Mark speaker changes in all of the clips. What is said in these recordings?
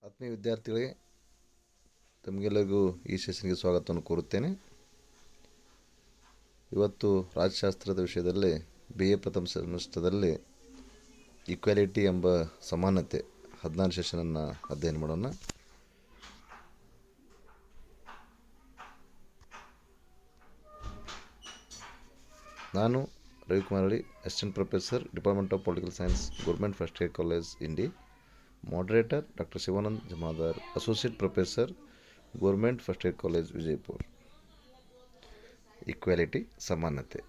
Speaker 1: ಆತ್ಮೀಯ ವಿದ್ಯಾರ್ಥಿಗಳಿಗೆ ತಮಗೆಲ್ಲರಿಗೂ ಈ ಸೆಷನ್ಗೆ ಸ್ವಾಗತವನ್ನು ಕೋರುತ್ತೇನೆ. ಇವತ್ತು ರಾಜ್ಯಶಾಸ್ತ್ರದ ವಿಷಯದಲ್ಲಿ BA ಪ್ರಥಮ ಸೆಮಿಸ್ಟರ್ದಲ್ಲಿ ಈಕ್ವಾಲಿಟಿ ಎಂಬ ಸಮಾನತೆ 14 ಸೆಷನನ್ನು ಅಧ್ಯಯನ ಮಾಡೋಣ. ನಾನು ರವಿಕುಮಾರ್ ಅಳಿ, assistant professor, department of political science, government first year college, Indi. Moderator Dr. Shivanand Jamadar, Associate Professor, Government First Year College, Vijaypur. Equality, ಸಮಾನತೆ.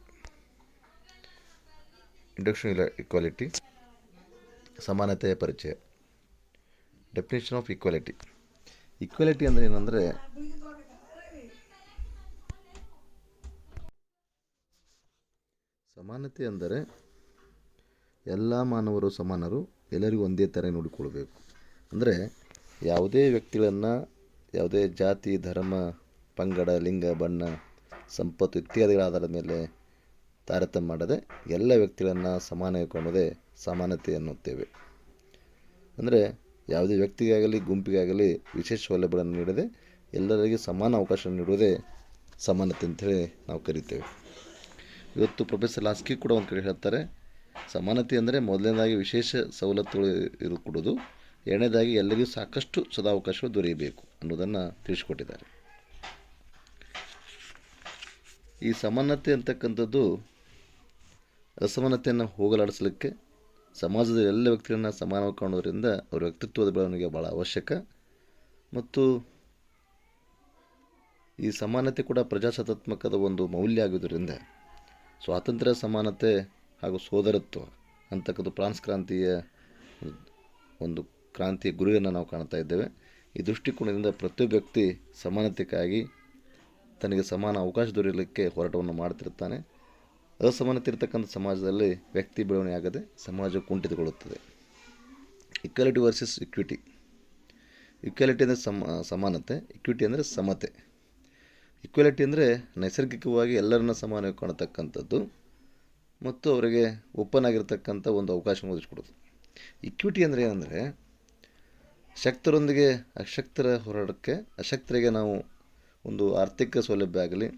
Speaker 1: Introduction equality, ಸಮಾನತೆಯ ಪರಿಚಯ. Definition of equality. Equality ಅಂದರೆ ಏನಂದರೆ ಸಮಾನತೆ ಅಂದರೆ ಎಲ್ಲ ಮಾನವರು ಸಮಾನರು, ಎಲ್ಲರಿಗೂ ಒಂದೇ ಥರ ನೋಡಿಕೊಳ್ಬೇಕು. ಅಂದರೆ ಯಾವುದೇ ವ್ಯಕ್ತಿಗಳನ್ನು ಯಾವುದೇ ಜಾತಿ, ಧರ್ಮ, ಪಂಗಡ, ಲಿಂಗ, ಬಣ್ಣ, ಸಂಪತ್ತು ಇತ್ಯಾದಿಗಳ ಆಧಾರದ ಮೇಲೆ ತಾರತಮ್ಯ ಮಾಡದೆ ಎಲ್ಲ ವ್ಯಕ್ತಿಗಳನ್ನು ಸಮಾನ ಕಾಣೋದೇ ಸಮಾನತೆ ಎನ್ನುತ್ತೇವೆ. ಅಂದರೆ ಯಾವುದೇ ವ್ಯಕ್ತಿಗಾಗಲಿ ಗುಂಪಿಗಾಗಲಿ ವಿಶೇಷ ಸೌಲಭ್ಯಗಳನ್ನು ನೀಡದೆ ಎಲ್ಲರಿಗೆ ಸಮಾನ ಅವಕಾಶ ನೀಡುವುದೇ ಸಮಾನತೆ ಅಂಥೇಳಿ ನಾವು ಕರಿತೇವೆ. ಇವತ್ತು ಪ್ರೊಫೆಸರ್ ಲಾಸ್ಕಿ ಕೂಡ ಒಂದು ಕಡೆ ಹೇಳ್ತಾರೆ, ಸಮಾನತೆ ಅಂದರೆ ಮೊದಲನೇದಾಗಿ ವಿಶೇಷ ಸವಲತ್ತುಗಳು ಕೊಡೋದು, ಎರಡನೇದಾಗಿ ಎಲ್ಲರಿಗೂ ಸಾಕಷ್ಟು ಸದಾವಕಾಶಗಳು ದೊರೆಯಬೇಕು ಅನ್ನೋದನ್ನು ತಿಳಿಸ್ಕೊಟ್ಟಿದ್ದಾರೆ. ಈ ಸಮಾನತೆ ಅಂತಕ್ಕಂಥದ್ದು ಅಸಮಾನತೆಯನ್ನು ಹೋಗಲಾಡಿಸಲಿಕ್ಕೆ ಸಮಾಜದ ಎಲ್ಲ ವ್ಯಕ್ತಿಗಳನ್ನು ಸಮಾನವಾಗಿ ಕಾಣೋದ್ರಿಂದ ಅವರ ವ್ಯಕ್ತಿತ್ವದ ಬೆಳವಣಿಗೆ ಭಾಳ ಅವಶ್ಯಕ. ಮತ್ತು ಈ ಸಮಾನತೆ ಕೂಡ ಪ್ರಜಾಸತ್ತಾತ್ಮಕದ ಒಂದು ಮೌಲ್ಯ ಆಗೋದ್ರಿಂದ ಸ್ವಾತಂತ್ರ್ಯ, ಸಮಾನತೆ ಹಾಗೂ ಸೋದರತ್ವ ಅಂತಕ್ಕಂಥ ಫ್ರಾನ್ಸ್ ಕ್ರಾಂತಿಯ ಒಂದು ಕ್ರಾಂತಿಯ ಗುರಿಯನ್ನು ನಾವು ಕಾಣ್ತಾ ಇದ್ದೇವೆ. ಈ ದೃಷ್ಟಿಕೋನದಿಂದ ಪ್ರತಿಯೊಬ್ಬ ವ್ಯಕ್ತಿ ಸಮಾನತೆಗಾಗಿ ತನಗೆ ಸಮಾನ ಅವಕಾಶ ದೊರೆಯಲಿಕ್ಕೆ ಹೋರಾಟವನ್ನು ಮಾಡ್ತಿರ್ತಾನೆ. ಅಸಮಾನತೆ ಇರತಕ್ಕಂಥ ಸಮಾಜದಲ್ಲಿ ವ್ಯಕ್ತಿ ಬೆಳವಣಿಗೆ ಆಗದೆ ಸಮಾಜ ಕುಂಠಿತಗೊಳ್ಳುತ್ತದೆ. Equality versus equity. ಈಕ್ವಾಲಿಟಿ ಅಂದರೆ ಸಮಾನತೆ, ಇಕ್ವಿಟಿ ಅಂದರೆ ಸಮತೆ. ಈಕ್ವಾಲಿಟಿ ಅಂದರೆ ನೈಸರ್ಗಿಕವಾಗಿ ಎಲ್ಲರನ್ನ ಸಮಾನವಾಗಿ ಕಾಣತಕ್ಕಂಥದ್ದು ಮತ್ತು ಅವರಿಗೆ ಓಪನ್ ಆಗಿರ್ತಕ್ಕಂಥ ಒಂದು ಅವಕಾಶ ಒದಗಿಸ್ಕೊಡೋದು. ಇಕ್ವಿಟಿ ಅಂದರೆ ಏನಂದರೆ ಶಕ್ತರೊಂದಿಗೆ ಅಶಕ್ತರ ಹೋರಾಟಕ್ಕೆ, ಅಶಕ್ತರಿಗೆ ನಾವು ಒಂದು ಆರ್ಥಿಕ ಸೌಲಭ್ಯ ಆಗಲಿ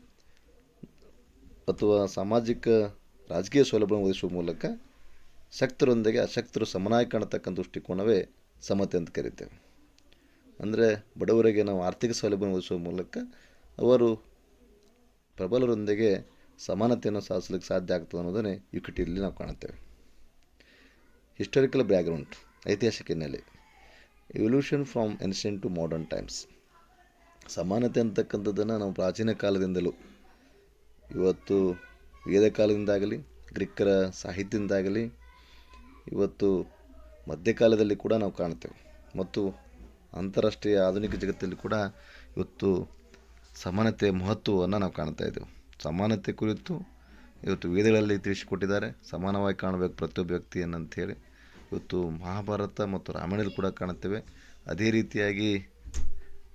Speaker 1: ಅಥವಾ ಸಾಮಾಜಿಕ ರಾಜಕೀಯ ಸೌಲಭ್ಯವನ್ನು ಒದಗಿಸುವ ಮೂಲಕ ಶಕ್ತರೊಂದಿಗೆ ಅಶಕ್ತರು ಸಮನಾಗಿ ಕಾಣತಕ್ಕಂಥ ದೃಷ್ಟಿಕೋನವೇ ಸಮತೆ ಅಂತ ಕರಿತೇವೆ. ಅಂದರೆ ಬಡವರಿಗೆ ನಾವು ಆರ್ಥಿಕ ಸೌಲಭ್ಯವನ್ನು ಒದಗಿಸುವ ಮೂಲಕ ಅವರು ಪ್ರಬಲರೊಂದಿಗೆ ಸಮಾನತೆಯನ್ನು ಸಾಧಿಸಲಿಕ್ಕೆ ಸಾಧ್ಯ ಆಗ್ತದೆ ಅನ್ನೋದನ್ನೇ ಇಕ್ವಿಟಿಯಲ್ಲಿ ನಾವು ಕಾಣುತ್ತೇವೆ. ಹಿಸ್ಟಾರಿಕಲ್ ಬ್ಯಾಕ್ಗ್ರೌಂಡ್, ಐತಿಹಾಸಿಕ ಹಿನ್ನೆಲೆ. Evolution from ancient to modern times. ಸಮಾನತೆ ಅಂತಕ್ಕಂಥದ್ದನ್ನು ನಾವು ಪ್ರಾಚೀನ ಕಾಲದಿಂದಲೂ, ಇವತ್ತು ವೇದ ಕಾಲದಿಂದಾಗಲಿ, ಗ್ರೀಕರ ಸಾಹಿತ್ಯದಿಂದಾಗಲಿ, ಇವತ್ತು ಮಧ್ಯಕಾಲದಲ್ಲಿ ಕೂಡ ನಾವು ಕಾಣ್ತೇವೆ. ಮತ್ತು ಅಂತಾರಾಷ್ಟ್ರೀಯ ಆಧುನಿಕ ಜಗತ್ತಲ್ಲಿ ಕೂಡ ಇವತ್ತು ಸಮಾನತೆಯ ಮಹತ್ವವನ್ನು ನಾವು ಕಾಣ್ತಾ ಇದ್ದೇವೆ. ಸಮಾನತೆ ಕುರಿತು ಇವತ್ತು ವೇದಗಳಲ್ಲಿ ತಿಳಿಸಿಕೊಟ್ಟಿದ್ದಾರೆ, ಸಮಾನವಾಗಿ ಕಾಣಬೇಕು ಪ್ರತಿಯೊಬ್ಬ ವ್ಯಕ್ತಿಯನ್ನು ಅಂಥೇಳಿ. ಇವತ್ತು ಮಹಾಭಾರತ ಮತ್ತು ರಾಮಾಯಣದಲ್ಲಿ ಕೂಡ ಕಾಣುತ್ತೇವೆ. ಅದೇ ರೀತಿಯಾಗಿ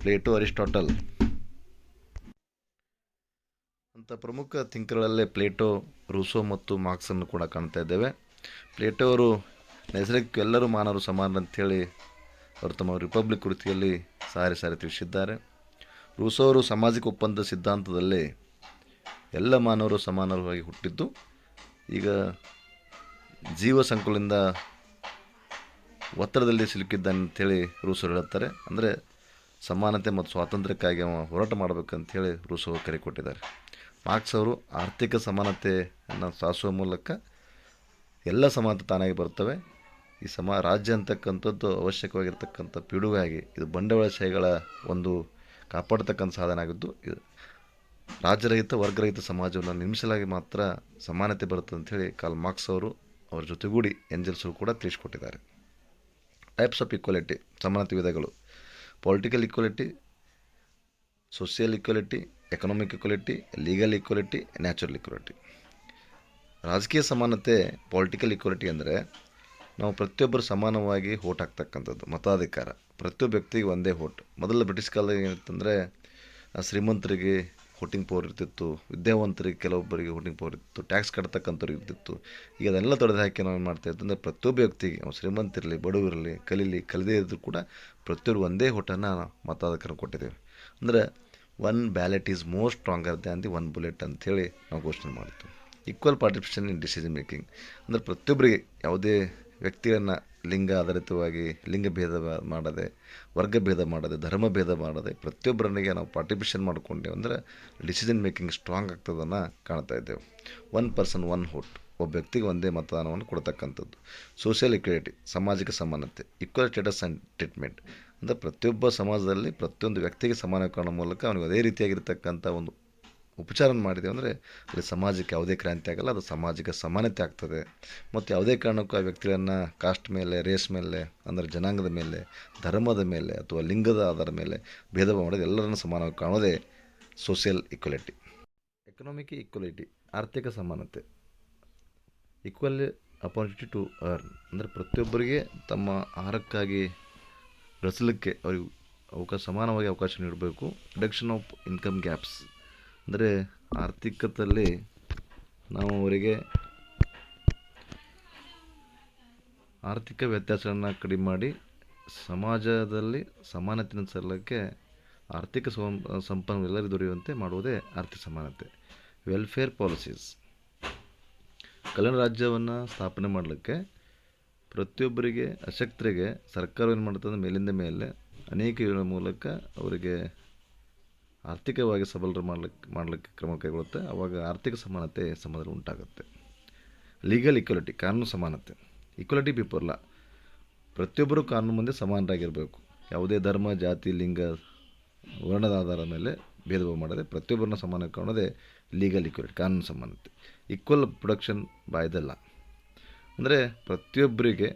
Speaker 1: ಪ್ಲೇಟೋ, ಅರಿಸ್ಟಾಟಲ್ ಅಂಥ ಪ್ರಮುಖ ಥಿಂಕರ್ಗಳಲ್ಲೇ ಪ್ಲೇಟೋ, ರೂಸೋ ಮತ್ತು ಮಾರ್ಕ್ಸನ್ನು ಕೂಡ ಕಾಣ್ತಾ ಇದ್ದೇವೆ. ಪ್ಲೇಟೋ ಅವರು ನೈಸರ್ಗಿಕ ಎಲ್ಲರೂ ಮಾನವರು ಸಮಾನ ಅಂಥೇಳಿ ಅವರು ತಮ್ಮ ರಿಪಬ್ಲಿಕ್ ಕೃತಿಯಲ್ಲಿ ಸಾರಿ ತಿಳಿಸಿದ್ದಾರೆ. ರೂಸೋ ಅವರು ಸಾಮಾಜಿಕ ಒಪ್ಪಂದ ಸಿದ್ಧಾಂತದಲ್ಲಿ ಎಲ್ಲ ಮಾನವರು ಸಮಾನವಾಗಿ ಹುಟ್ಟಿದ್ದು, ಈಗ ಜೀವ ಸಂಕುಲದಿಂದ ಒತ್ತಡದಲ್ಲಿ ಸಿಲುಕಿದ್ದಾನೆ ಅಂಥೇಳಿ ರೂಸೋ ಹೇಳುತ್ತಾರೆ. ಅಂದರೆ ಸಮಾನತೆ ಮತ್ತು ಸ್ವಾತಂತ್ರ್ಯಕ್ಕಾಗಿ ಹೋರಾಟ ಮಾಡಬೇಕಂಥೇಳಿ ರೂಸೋ ಕರೆ ಕೊಟ್ಟಿದ್ದಾರೆ. ಮಾರ್ಕ್ಸ್ ಅವರು ಆರ್ಥಿಕ ಸಮಾನತೆಯನ್ನು ಸಾಧಿಸುವ ಮೂಲಕ ಎಲ್ಲ ಸಮಾನತೆ ತಾನಾಗಿ ಬರ್ತವೆ. ಈ ರಾಜ್ಯ ಅಂತಕ್ಕಂಥದ್ದು ಅವಶ್ಯಕವಾಗಿರ್ತಕ್ಕಂಥ ಪಿಡುಗಾಗಿ ಇದು ಬಂಡವಾಳಶಾಹಿಗಳ ಒಂದು ಕಾಪಾಡ್ತಕ್ಕಂಥ ಸಾಧನ ಆಗಿದ್ದು, ರಾಜ್ಯರಹಿತ, ವರ್ಗರಹಿತ ಸಮಾಜವನ್ನು ನಿರ್ಮಿಸಲಾಗಿ ಮಾತ್ರ ಸಮಾನತೆ ಬರುತ್ತೆ ಅಂಥೇಳಿ ಕಾರ್ಲ್ ಮಾರ್ಕ್ಸ್ ಅವರು ಅವರ ಜೊತೆಗೂಡಿ ಎಂಜಲ್ಸ್ ಕೂಡ ತಿಳಿಸ್ಕೊಟ್ಟಿದ್ದಾರೆ. ಟೈಪ್ಸ್ ಆಫ್ ಈಕ್ವಾಲಿಟಿ, ಸಮಾನತೆ ವಿಧಗಳು. Political equality, social equality, economic equality, legal equality, natural equality. ರಾಜಕೀಯ ಸಮಾನತೆ, ಪೊಲಿಟಿಕಲ್ ಈಕ್ವಾಲಿಟಿ ಅಂದರೆ ನಾವು ಪ್ರತಿಯೊಬ್ಬರು ಸಮಾನವಾಗಿ ಓಟ್ ಹಾಕ್ತಕ್ಕಂಥದ್ದು, ಮತಾಧಿಕಾರ, ಪ್ರತಿಯೊಬ್ಬ ವ್ಯಕ್ತಿಗೆ ಒಂದೇ ಓಟ್. ಮೊದಲು ಬ್ರಿಟಿಷ್ ಕಾಲದಾಗ ಏನಿತ್ತಂದರೆ ಶ್ರೀಮಂತರಿಗೆ ವೋಟಿಂಗ್ ಪವರ್ ಇರ್ತಿತ್ತು, ವಿದ್ಯಾವಂತರಿಗೆ ಕೆಲವೊಬ್ಬರಿಗೆ ವೋಟಿಂಗ್ ಪವರ್ ಇತ್ತು, ಟ್ಯಾಕ್ಸ್ ಕಟ್ತಕ್ಕಂಥವ್ರಿಗೆ ಇರ್ತಿತ್ತು. ಈಗ ಅದನ್ನೆಲ್ಲ ತೊಡೆದು ಹಾಕಿ ನಾವು ಏನು ಮಾಡ್ತಾಯಿತ್ತು ಅಂದರೆ ಪ್ರತಿಯೊಬ್ಬ ವ್ಯಕ್ತಿಗೆ ಅವ್ನು ಶ್ರೀಮಂತಿರಲಿ ಬಡವರಿರಲಿ ಕಲೀದೇ ಇದ್ದರೂ ಕೂಡ ಪ್ರತಿಯೊಬ್ಬರು ಒಂದೇ ಓಟನ್ನು ಮತದಾರರಿಗೆ ಕೊಟ್ಟಿದ್ದೇವೆ. ಅಂದರೆ one ballot is more stronger than the one bullet ಅಂಥೇಳಿ ನಾವು ಘೋಷಣೆ ಮಾಡ್ತೀವಿ. Equal participation in decision making ಅಂದರೆ ಪ್ರತಿಯೊಬ್ಬರಿಗೆ ಯಾವುದೇ ವ್ಯಕ್ತಿಯನ್ನು ಲಿಂಗ ಆಧಾರಿತವಾಗಿ ಲಿಂಗ ಭೇದ ಮಾಡದೆ, ವರ್ಗ ಭೇದ ಮಾಡದೆ, ಧರ್ಮ ಭೇದ ಮಾಡದೆ ಪ್ರತಿಯೊಬ್ಬರನಿಗೆ ನಾವು ಪಾರ್ಟಿಸಿಪೇಷನ್ ಮಾಡಿಕೊಂಡೇವೆ ಅಂದರೆ ಡಿಸಿಷನ್ ಮೇಕಿಂಗ್ ಸ್ಟ್ರಾಂಗ್ ಆಗ್ತದನ್ನು ಕಾಣ್ತಾ ಇದ್ದೇವೆ. ಒನ್ ಪರ್ಸನ್ ಒನ್ ವೋಟ್, ಒಬ್ಬ ವ್ಯಕ್ತಿಗೆ ಒಂದೇ ಮತದಾನವನ್ನು ಕೊಡ್ತಕ್ಕಂಥದ್ದು. ಸೋಷಿಯಲ್ ಇಕ್ವಾಲಿಟಿ, ಸಾಮಾಜಿಕ ಸಮಾನತೆ, ಈಕ್ವಲ್ ಸ್ಟೇಟಸ್ ಆ್ಯಂಡ್ ಟ್ರೀಟ್ಮೆಂಟ್ ಅಂದರೆ ಪ್ರತಿಯೊಬ್ಬ ಸಮಾಜದಲ್ಲಿ ಪ್ರತಿಯೊಂದು ವ್ಯಕ್ತಿಗೆ ಸಮಾನ ಕಾಣೋ ಮೂಲಕ ಅವನಿಗೆ ಅದೇ ರೀತಿಯಾಗಿರ್ತಕ್ಕಂಥ ಒಂದು ಉಪಚಾರ ಮಾಡಿದೆ ಅಂದರೆ ಅಲ್ಲಿ ಸಮಾಜಕ್ಕೆ ಯಾವುದೇ ಕ್ರಾಂತಿ ಆಗಲ್ಲ, ಅದು ಸಾಮಾಜಿಕ ಸಮಾನತೆ ಆಗ್ತದೆ. ಮತ್ತು ಯಾವುದೇ ಕಾರಣಕ್ಕೂ ಆ ವ್ಯಕ್ತಿಗಳನ್ನು ಕಾಸ್ಟ್ ಮೇಲೆ, ರೇಸ್ ಮೇಲೆ, ಅಂದರೆ ಜನಾಂಗದ ಮೇಲೆ, ಧರ್ಮದ ಮೇಲೆ ಅಥವಾ ಲಿಂಗದ ಆಧಾರದ ಮೇಲೆ ಭೇದ ಭಾವ ಮಾಡೋದು ಎಲ್ಲರನ್ನು ಸಮಾನವಾಗಿ ಕಾಣೋದೇ ಸೋಷಿಯಲ್ ಈಕ್ವಾಲಿಟಿ. ಎಕನಾಮಿಕ್ ಈಕ್ವಾಲಿಟಿ, ಆರ್ಥಿಕ ಸಮಾನತೆ. ಈಕ್ವಲ್ ಅಪಾರ್ಚುನಿಟಿ ಟು ಅರ್ನ್ ಅಂದರೆ ಪ್ರತಿಯೊಬ್ಬರಿಗೆ ತಮ್ಮ ಆಹಾರಕ್ಕಾಗಿ ಗಳಿಸಲಿಕ್ಕೆ ಅವ್ರಿಗೆ ಸಮಾನವಾಗಿ ಅವಕಾಶ ನೀಡಬೇಕು. ರಿಡಕ್ಷನ್ ಆಫ್ ಇನ್ಕಮ್ ಗ್ಯಾಪ್ಸ್ ಅಂದರೆ ಆರ್ಥಿಕತೆಯಲ್ಲಿ ನಾವು ಅವರಿಗೆ ಆರ್ಥಿಕ ವ್ಯತ್ಯಾಸಗಳನ್ನು ಕಡಿಮೆ ಮಾಡಿ ಸಮಾಜದಲ್ಲಿ ಸಮಾನತೆಯನ್ನು ತರಲಿಕ್ಕೆ ಆರ್ಥಿಕ ಸಂಪನ್ಮೂಲ ಎಲ್ಲರಿಗೂ ದೊರೆಯುವಂತೆ ಮಾಡುವುದೇ ಆರ್ಥಿಕ ಸಮಾನತೆ. ವೆಲ್ಫೇರ್ ಪಾಲಿಸೀಸ್, ಕಲ್ಯಾಣ ರಾಜ್ಯವನ್ನು ಸ್ಥಾಪನೆ ಮಾಡಲಿಕ್ಕೆ ಪ್ರತಿಯೊಬ್ಬರಿಗೆ ಅಶಕ್ತರಿಗೆ ಸರ್ಕಾರ ಏನು ಮಾಡ್ತದೆ, ಮೇಲಿಂದ ಮೇಲೆ ಅನೇಕ ಯೋಜನೆ ಮೂಲಕ ಅವರಿಗೆ ಆರ್ಥಿಕವಾಗಿ ಸಬಲರು ಮಾಡಲಿಕ್ಕೆ ಕ್ರಮ ಕೈಗೊಳ್ಳುತ್ತೆ. ಆವಾಗ ಆರ್ಥಿಕ ಸಮಾನತೆ ಸಮಾಜದಲ್ಲಿ ಉಂಟಾಗುತ್ತೆ. ಲೀಗಲ್ ಈಕ್ವಾಲಿಟಿ, ಕಾನೂನು ಸಮಾನತೆ. ಈಕ್ವಾಲಿಟಿ ಬಿಫೋರ್ ಲಾ, ಪ್ರತಿಯೊಬ್ಬರು ಕಾನೂನು ಮುಂದೆ ಸಮಾನರಾಗಿರಬೇಕು. ಯಾವುದೇ ಧರ್ಮ, ಜಾತಿ, ಲಿಂಗ, ವರ್ಣದ ಆಧಾರದ ಮೇಲೆ ಭೇದ ಭಾವ ಮಾಡದೆ ಪ್ರತಿಯೊಬ್ಬರನ್ನ ಸಮಾನ ಕಾಣೋದೇ ಲೀಗಲ್ ಈಕ್ವಾಲಿಟಿ, ಕಾನೂನು ಸಮಾನತೆ. Equal production by the law ಅಂದರೆ ಪ್ರತಿಯೊಬ್ಬರಿಗೆ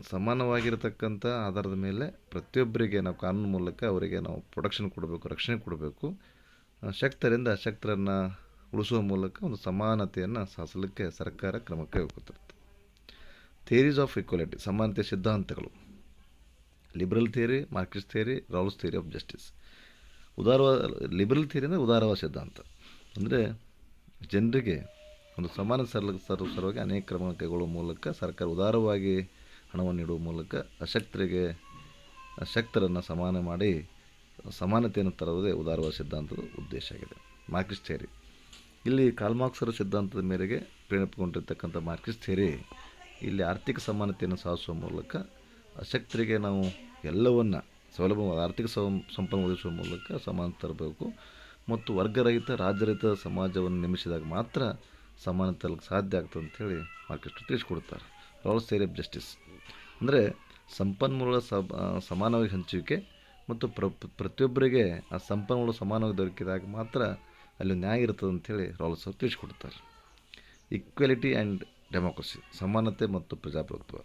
Speaker 1: ಸಮಾನವಾಗಿರತಕ್ಕಂಥ ಆಧಾರದ ಮೇಲೆ ಪ್ರತಿಯೊಬ್ಬರಿಗೆ ನಾವು ಕಾನೂನು ಮೂಲಕ ಅವರಿಗೆ ನಾವು ಪ್ರೊಟೆಕ್ಷನ್ ಕೊಡಬೇಕು, ರಕ್ಷಣೆ ಕೊಡಬೇಕು. ಶಕ್ತರಿಂದ ಅಶಕ್ತರನ್ನು ಉಳಿಸುವ ಮೂಲಕ ಒಂದು ಸಮಾನತೆಯನ್ನು ಸಾಧಿಸಲಿಕ್ಕೆ ಸರ್ಕಾರ ಕ್ರಮ ಕೈಗೊಳ್ಳುತ್ತದೆ. ಥಿಯರೀಸ್ ಆಫ್ ಈಕ್ವಾಲಿಟಿ, ಸಮಾನತೆ ಸಿದ್ಧಾಂತಗಳು. Liberal theory, Marxist theory, Rawls theory of justice. Liberal theory ಅಂದರೆ ಉದಾರವಾದ ಸಿದ್ಧಾಂತ ಅಂದರೆ ಜನರಿಗೆ ಒಂದು ಸಮಾನ ಸಲುವಾಗಿ ಅನೇಕ ಕ್ರಮ ಕೈಗೊಳ್ಳುವ ಮೂಲಕ ಸರ್ಕಾರ ಉದಾರವಾಗಿ ಹಣವನ್ನು ನೀಡುವ ಮೂಲಕ ಅಶಕ್ತರನ್ನು ಸಮಾನ ಮಾಡಿ ಸಮಾನತೆಯನ್ನು ತರುವುದೇ ಉದಾರವಾದ ಸಿದ್ಧಾಂತದ ಉದ್ದೇಶ ಆಗಿದೆ. ಮಾರ್ಕ್ಸಿಸ್ಟ್ ಥಿಯರಿ, ಇಲ್ಲಿ ಕಾರ್ಲ್ ಸಿದ್ಧಾಂತದ ಮೇರೆಗೆ ಪ್ರೇರಣೆಗೊಂಡಿರ್ತಕ್ಕಂಥ ಮಾರ್ಕ್ಸಿಸ್ಟ್ ಥಿಯರಿ ಇಲ್ಲಿ ಆರ್ಥಿಕ ಸಮಾನತೆಯನ್ನು ಸಾಧಿಸುವ ಮೂಲಕ ಅಶಕ್ತರಿಗೆ ನಾವು ಎಲ್ಲವನ್ನು ಸೌಲಭ್ಯ ಆರ್ಥಿಕ ಸಂಪನ್ಮೂಲ ಒದಗಿಸುವ ಮೂಲಕ ಸಮಾನ ತರಬೇಕು ಮತ್ತು ವರ್ಗರಹಿತ ರಾಜ್ಯರಹಿತ ಸಮಾಜವನ್ನು ನಿರ್ಮಿಸಿದಾಗ ಮಾತ್ರ ಸಮಾನತೆ ತರಲಿಕ್ಕೆ ಸಾಧ್ಯ ಆಗ್ತದೆ ಅಂಥೇಳಿ ಮಾರ್ಕ್ಸಿಸ್ಟರು ತಿಳಿಸ್ಕೊಡ್ತಾರೆ. ರಾಲ್ಸ್ ಥಿಯರಿ ಆಫ್ ಜಸ್ಟಿಸ್ ಅಂದರೆ ಸಂಪನ್ಮೂಲ ಸಮಾನವಾಗಿ ಹಂಚುವಿಕೆ ಮತ್ತು ಪ್ರತಿಯೊಬ್ಬರಿಗೆ ಆ ಸಂಪನ್ಮೂಲ ಸಮಾನವಾಗಿ ದೊರಕಿದಾಗ ಮಾತ್ರ ಅಲ್ಲಿ ನ್ಯಾಯ ಇರ್ತದೆ ಅಂಥೇಳಿ ರಾಲ್ಸ್ ಅವರು ತಿಳಿಸ್ಕೊಡ್ತಾರೆ. ಈಕ್ವಾಲಿಟಿ ಆ್ಯಂಡ್ ಡೆಮೋಕ್ರಸಿ, ಸಮಾನತೆ ಮತ್ತು ಪ್ರಜಾಪ್ರಭುತ್ವ.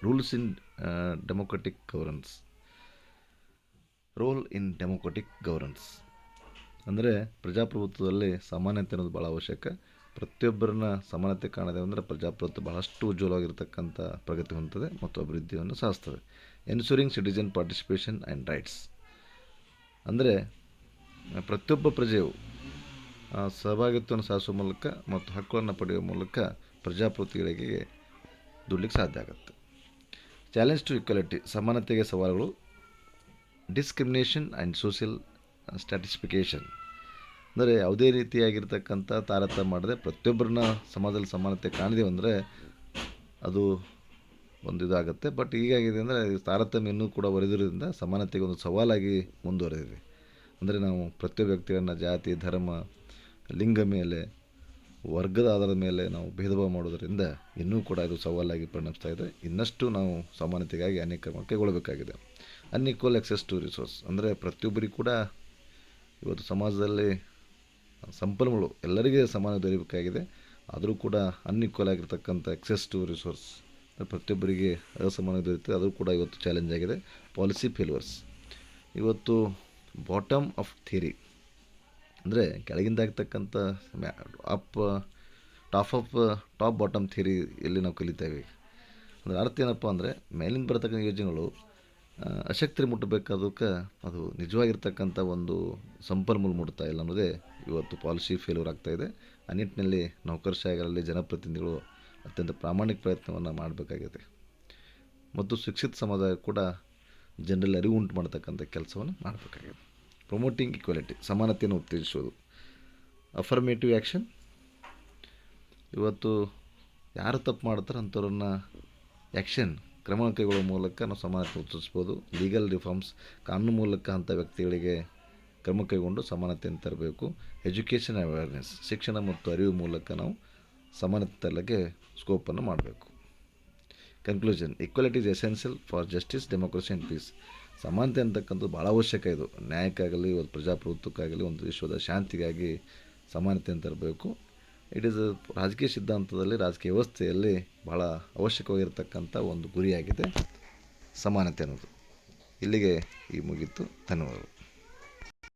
Speaker 1: Rules in democratic governance. Role in democratic governance ಅಂದರೆ ಪ್ರಜಾಪ್ರಭುತ್ವದಲ್ಲಿ ಸಮಾನತೆ ಅನ್ನೋದು ಭಾಳ ಅವಶ್ಯಕ. ಪ್ರತಿಯೊಬ್ಬರನ್ನ ಸಮಾನತೆ ಕಾಣದೆ ಅಂದರೆ ಪ್ರಜಾಪ್ರಭುತ್ವ ಭಾಳಷ್ಟು ಉಜ್ವಲವಾಗಿರ್ತಕ್ಕಂಥ ಪ್ರಗತಿ ಹೊಂದುತ್ತದೆ ಮತ್ತು ಅಭಿವೃದ್ಧಿಯನ್ನು ಸಾಧಿಸ್ತದೆ. Ensuring citizen participation and rights ಅಂದರೆ ಪ್ರತಿಯೊಬ್ಬ ಪ್ರಜೆಯು ಸಹಭಾಗಿತ್ವವನ್ನು ಸಾಧಿಸುವ ಮೂಲಕ ಮತ್ತು ಹಕ್ಕುಗಳನ್ನು ಪಡೆಯುವ ಮೂಲಕ ಪ್ರಜಾಪ್ರಭುತ್ವಗಳಿಗೆ ದುಡ್ಲಿಕ್ಕೆ ಸಾಧ್ಯ ಆಗುತ್ತೆ. ಚಾಲೆಂಜ್ ಟು ಈಕ್ವಾಲಿಟಿ, ಸಮಾನತೆಗೆ ಸವಾಲುಗಳು. ಡಿಸ್ಕ್ರಿಮಿನೇಷನ್ ಆ್ಯಂಡ್ ಸೋಷಿಯಲ್ ಸ್ಟ್ಯಾಟಿಸ್ಫಿಕೇಷನ್ ಅಂದರೆ ಯಾವುದೇ ರೀತಿಯಾಗಿರ್ತಕ್ಕಂಥ ತಾರತಮ್ಯ ಮಾಡದೆ ಪ್ರತಿಯೊಬ್ಬರನ್ನ ಸಮಾಜದಲ್ಲಿ ಸಮಾನತೆ ಕಾಣಿದೆವು ಅಂದರೆ ಅದು ಒಂದು ಇದಾಗುತ್ತೆ. ಬಟ್ ಹೀಗಾಗಿದೆ ಅಂದರೆ ತಾರತಮ್ಯ ಇನ್ನೂ ಕೂಡ ಒರೆದಿರೋದ್ರಿಂದ ಸಮಾನತೆಗೆ ಒಂದು ಸವಾಲಾಗಿ ಮುಂದುವರೆದಿದೆ. ಅಂದರೆ ನಾವು ಪ್ರತಿಯೊಬ್ಬ ವ್ಯಕ್ತಿಗಳನ್ನು ಜಾತಿ, ಧರ್ಮ, ಲಿಂಗ ಮೇಲೆ, ವರ್ಗದ ಆಧಾರದ ಮೇಲೆ ನಾವು ಭೇದ ಭಾವ ಮಾಡೋದರಿಂದ ಇನ್ನೂ ಕೂಡ ಇದು ಸವಾಲಾಗಿ ಪರಿಣಮಿಸ್ತಾ ಇದೆ. ಇನ್ನಷ್ಟು ನಾವು ಸಮಾನತೆಗಾಗಿ ಅನೇಕ ಕ್ರಮ ಕೈಗೊಳ್ಳಬೇಕಾಗಿದೆ. ಅನ್ಈಕ್ವಲ್ ಆಕ್ಸೆಸ್ ಟು ರಿಸೋರ್ಸ್ ಅಂದರೆ ಪ್ರತಿಯೊಬ್ಬರಿಗೂ ಕೂಡ ಇವತ್ತು ಸಮಾಜದಲ್ಲಿ ಸಂಪನ್ಮೂಲ ಎಲ್ಲರಿಗೆ ಸಮಾನ ದೊರೆಯಬೇಕಾಗಿದೆ. ಆದರೂ ಕೂಡ ಅನ್ಈಕ್ವಲ್ ಆಗಿರ್ತಕ್ಕಂಥ ಆಕ್ಸೆಸ್ ಟು ರಿಸೋರ್ಸ್ ಪ್ರತಿಯೊಬ್ಬರಿಗೆ ಅಸಮಾನ ದೊರೆಯುತ್ತದೆ. ಅದು ಕೂಡ ಇವತ್ತು ಚಾಲೆಂಜ್ ಆಗಿದೆ. ಪಾಲಿಸಿ ಫೇಲ್ಯೂರ್ಸ್, ಇವತ್ತು ಬಾಟಮ್ ಆಫ್ ಥಿಯರಿ ಅಂದರೆ ಕೆಳಗಿಂದ ಆಗ್ತಕ್ಕಂಥ ಟಾಪ್ ಬಾಟಮ್ ಥಿಯರಿ ಎಲ್ಲಿ ನಾವು ಕಲಿತೇವೆ ಅಂದರೆ ಅರ್ಥ ಏನಪ್ಪ ಅಂದರೆ ಮೇಲಿಂದ ಬರತಕ್ಕಂಥ ಯೋಜನೆಗಳು ಅಶಕ್ತರಿಗೆ ಮುಟ್ಟಬೇಕಾದಕ್ಕೆ ಅದು ನಿಜವಾಗಿರ್ತಕ್ಕಂಥ ಒಂದು ಸಂಪನ್ಮೂಲ ಮುಟ್ತಾ ಇಲ್ಲ ಅನ್ನೋದೇ ಇವತ್ತು ಪಾಲಿಸಿ ಫೇಲ್ಯೂರ್ ಆಗ್ತಾಯಿದೆ. ಆ ನಿಟ್ಟಿನಲ್ಲಿ ನೌಕರಶಾಹಿಗಳಲ್ಲಿ ಜನಪ್ರತಿನಿಧಿಗಳು ಅತ್ಯಂತ ಪ್ರಾಮಾಣಿಕ ಪ್ರಯತ್ನವನ್ನು ಮಾಡಬೇಕಾಗಿದೆ ಮತ್ತು ಶಿಕ್ಷಿತ ಸಮುದಾಯ ಕೂಡ ಜನರಲ್ಲಿ ಅರಿವು ಉಂಟು ಮಾಡ್ತಕ್ಕಂಥ ಕೆಲಸವನ್ನು ಮಾಡಬೇಕಾಗಿದೆ. ಪ್ರಮೋಟಿಂಗ್ ಈಕ್ವಾಲಿಟಿ, ಸಮಾನತೆಯನ್ನು ಉತ್ತೇಜಿಸೋದು. ಅಫರ್ಮೇಟಿವ್ ಆ್ಯಕ್ಷನ್, ಇವತ್ತು ಯಾರು ತಪ್ಪು ಮಾಡ್ತಾರೆ ಅಂಥವ್ರನ್ನ ಆ್ಯಕ್ಷನ್ ಕ್ರಮ ಕೈಗೊಳ್ಳುವ ಮೂಲಕ ನಾವು ಸಮಾನತೆ ಉತ್ತೇಜಿಸ್ಬೋದು. ಲೀಗಲ್ ರಿಫಾರ್ಮ್ಸ್, ಕಾನೂನು ಮೂಲಕ ಅಂಥ ವ್ಯಕ್ತಿಗಳಿಗೆ ಕ್ರಮ ಕೈಗೊಂಡು ಸಮಾನತೆಯನ್ನು ತರಬೇಕು. ಎಜುಕೇಷನ್ ಅವೇರ್ನೆಸ್, ಶಿಕ್ಷಣ ಮತ್ತು ಅರಿವು ಮೂಲಕ ನಾವು ಸಮಾನತೆ ತರಲಿಕ್ಕೆ ಸ್ಕೋಪನ್ನು ಮಾಡಬೇಕು. Conclusion, equality is essential for justice, democracy and peace. ಸಮಾನತೆ ಅಂತಕ್ಕಂಥದ್ದು ಭಾಳ ಅವಶ್ಯಕ. ಇದು ನ್ಯಾಯಕ್ಕಾಗಲಿ, ಒಂದು ಪ್ರಜಾಪ್ರಭುತ್ವಕ್ಕಾಗಲಿ, ಒಂದು ವಿಶ್ವದ ಶಾಂತಿಗಾಗಿ ಸಮಾನತೆಯನ್ನು ತರಬೇಕು. ಇಟ್ ಈಸ್ ರಾಜಕೀಯ ಸಿದ್ಧಾಂತದಲ್ಲಿ, ರಾಜಕೀಯ ವ್ಯವಸ್ಥೆಯಲ್ಲಿ ಭಾಳ ಅವಶ್ಯಕವಾಗಿರ್ತಕ್ಕಂಥ ಒಂದು ಗುರಿಯಾಗಿದೆ ಸಮಾನತೆ ಅನ್ನೋದು. ಇಲ್ಲಿಗೆ ಮುಗೀತು. ಧನ್ಯವಾದಗಳು.